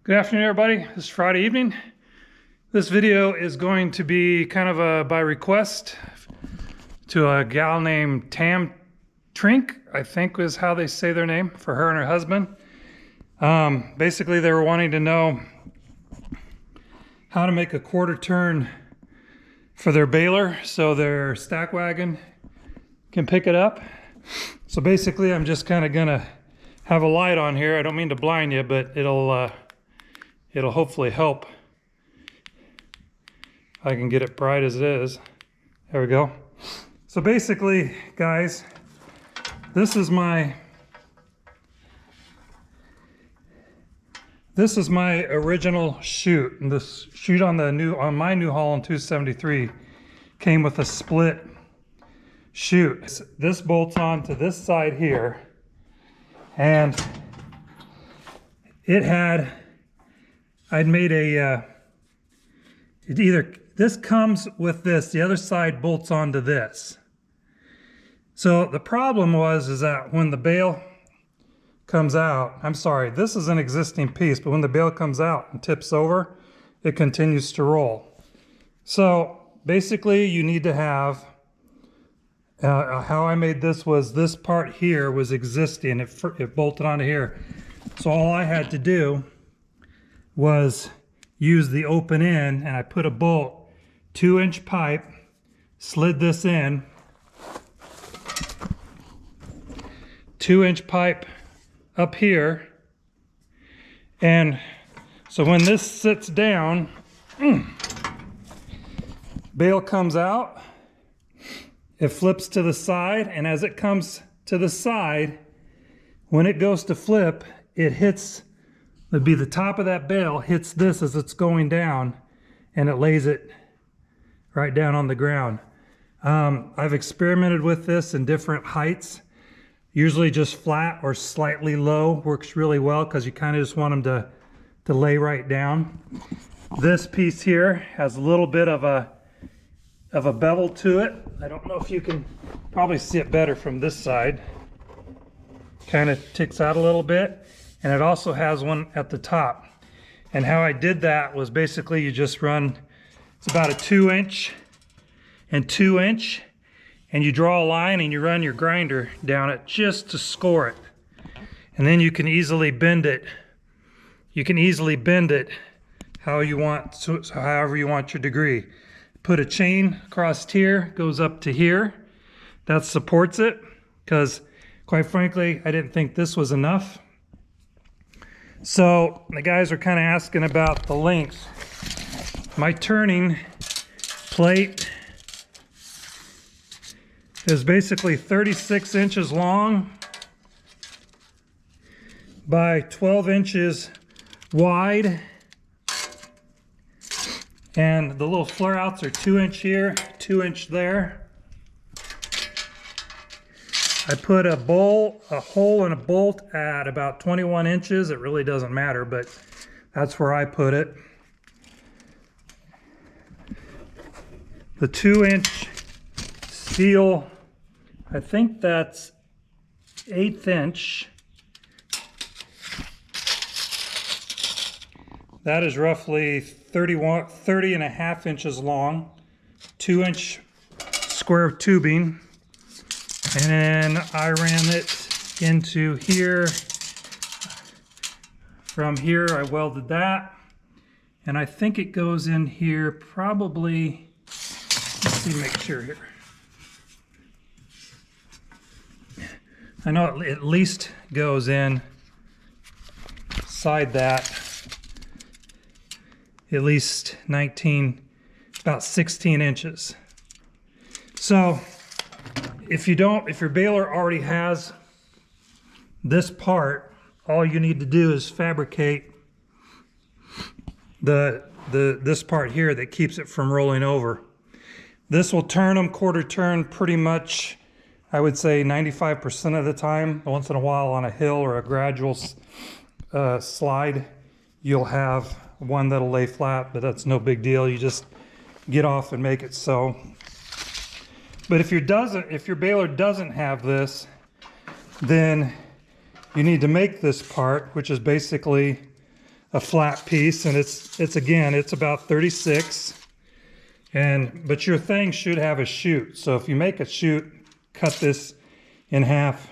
Good afternoon, everybody. This is Friday evening. This video is going to be kind of a by request to a gal named Tam Trink, I think is how they say their name, for her and her husband. Basically, they were wanting to know how to make a quarter turn for their baler so their stack wagon can pick it up. So basically, I'm just kind of gonna have a light on here. I don't mean to blind you, but it'll hopefully help. I can get it bright as it is. There we go. So basically, guys, this is my original chute. And this chute on my New Holland 273 came with a split chute. This bolts on to this side here, and I'd made this comes with this, the other side bolts onto this. So the problem is that when the bale comes out, I'm sorry, this is an existing piece, but when the bale comes out and tips over, it continues to roll. So basically you need to have, how I made this was this part here was existing, it bolted onto here. So all I had to do was use the open end, and I put a bolt, 2-inch pipe, slid this in, 2-inch pipe up here, and so when this sits down, bale comes out, it flips to the side, and as it comes to the side, when it goes to flip, it hits, it'd be the top of that bale hits this as it's going down, and it lays it right down on the ground. I've experimented with this in different heights. Usually just flat or slightly low works really well because you kind of just want them to lay right down. This piece here has a little bit of a bevel to it. I don't know if you can probably see it better from this side. Kind of ticks out a little bit. And it also has one at the top. And how I did that was basically you just run, it's about a 2-inch and 2-inch, and you draw a line and you run your grinder down it just to score it. And then you can easily bend it. You can easily bend it how you want, so however you want your degree. Put a chain across here, goes up to here. That supports it, because quite frankly, I didn't think this was enough. So the guys are kind of asking about the length. My turning plate is basically 36 inches long by 12 inches wide. And the little flare outs are 2-inch here, 2-inch there. I put a hole and a bolt at about 21 inches. It really doesn't matter, but that's where I put it. The 2-inch steel, I think that's 1/8 inch. That is roughly 30.5 inches long, 2-inch square tubing. And then I ran it into here. From here, I welded that. And I think it goes in here probably, let's see, make sure here. I know it at least goes in inside that, at least about 16 inches. So, if your baler already has this part, all you need to do is fabricate this part here that keeps it from rolling over. This will turn them quarter turn pretty much, I would say 95% of the time. Once in a while on a hill or a gradual slide, you'll have one that'll lay flat, but that's no big deal. You just get off and make it so. But if your baler doesn't have this, then you need to make this part, which is basically a flat piece, and it's again, it's about 36. But your thing should have a chute. So if you make a chute, cut this in half.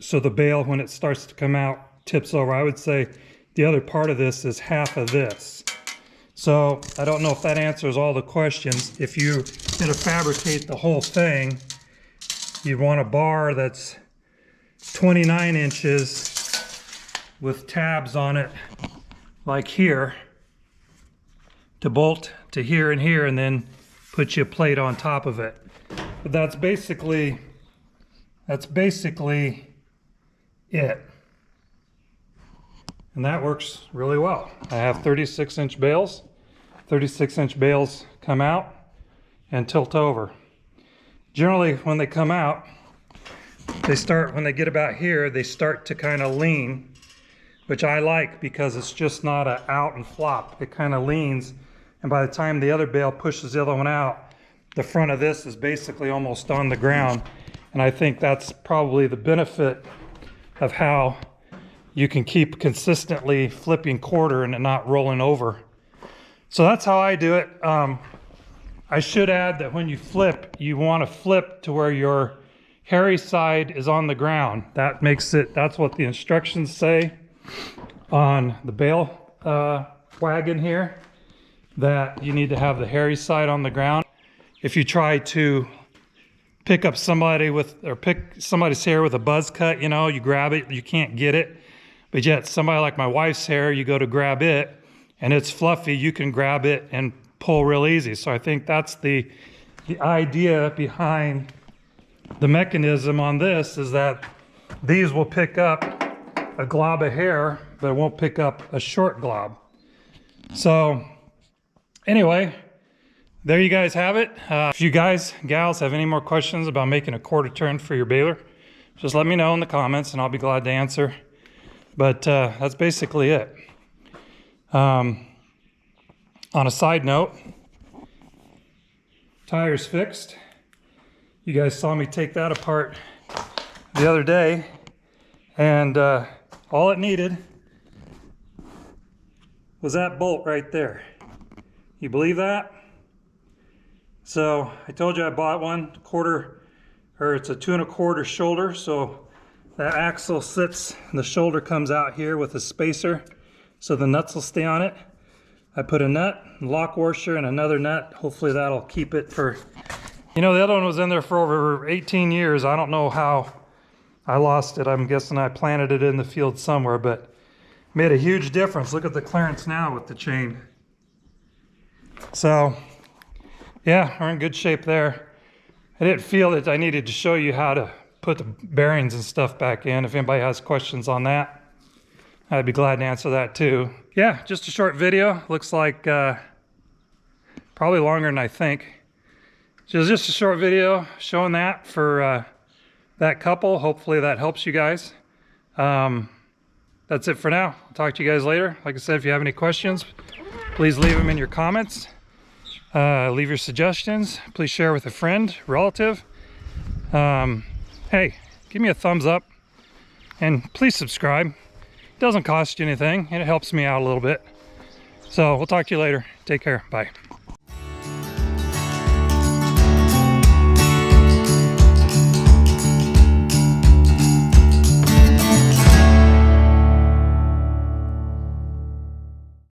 So the bale, when it starts to come out, tips over. I would say the other part of this is half of this. So I don't know if that answers all the questions. If you're going to fabricate the whole thing, you'd want a bar that's 29 inches with tabs on it like here to bolt to here and here, and then put you a plate on top of it. But that's basically it. And that works really well. I have 36-inch bales. 36-inch bales come out and tilt over. Generally, when they come out, when they get about here, they start to kind of lean, which I like because it's just not a out and flop. It kind of leans, and by the time the other bale pushes the other one out, the front of this is basically almost on the ground. And I think that's probably the benefit of how you can keep consistently flipping quarter and it not rolling over. So that's how I do it. I should add that when you flip, you want to flip to where your hairy side is on the ground. That makes it, that's what the instructions say on the bale wagon here, that you need to have the hairy side on the ground. If you try to pick up somebody pick somebody's hair with a buzz cut, you know, you grab it, you can't get it. But yet somebody like my wife's hair, you go to grab it and it's fluffy, you can grab it and pull real easy. So I think that's the idea behind the mechanism on this, is that these will pick up a glob of hair, but it won't pick up a short glob. So anyway, there you guys have it. If you guys, gals, have any more questions about making a quarter turn for your baler, just let me know in the comments and I'll be glad to answer. But that's basically it. On a side note, tire's fixed. You guys saw me take that apart the other day, and all it needed was that bolt right there. You believe that? So I told you I bought one it's a 2 1/4 shoulder. So that axle sits, and the shoulder comes out here with a spacer, so the nuts will stay on it. I put a nut, lock washer, and another nut. Hopefully that'll keep it for, you know, the other one was in there for over 18 years. I don't know how I lost it. I'm guessing I planted it in the field somewhere, but made a huge difference. Look at the clearance now with the chain. So yeah, we're in good shape there. I didn't feel that I needed to show you how to put the bearings and stuff back in. If anybody has questions on that, I'd be glad to answer that too. Yeah, just a short video. Looks like probably longer than I think. So just a short video showing that for that couple. Hopefully that helps you guys. That's it for now. I'll talk to you guys later. Like I said, if you have any questions, please leave them in your comments. Leave your suggestions. Please share with a friend, relative. Hey, give me a thumbs up and please subscribe. It doesn't cost you anything and it helps me out a little bit. So we'll talk to you later. Take care. Bye.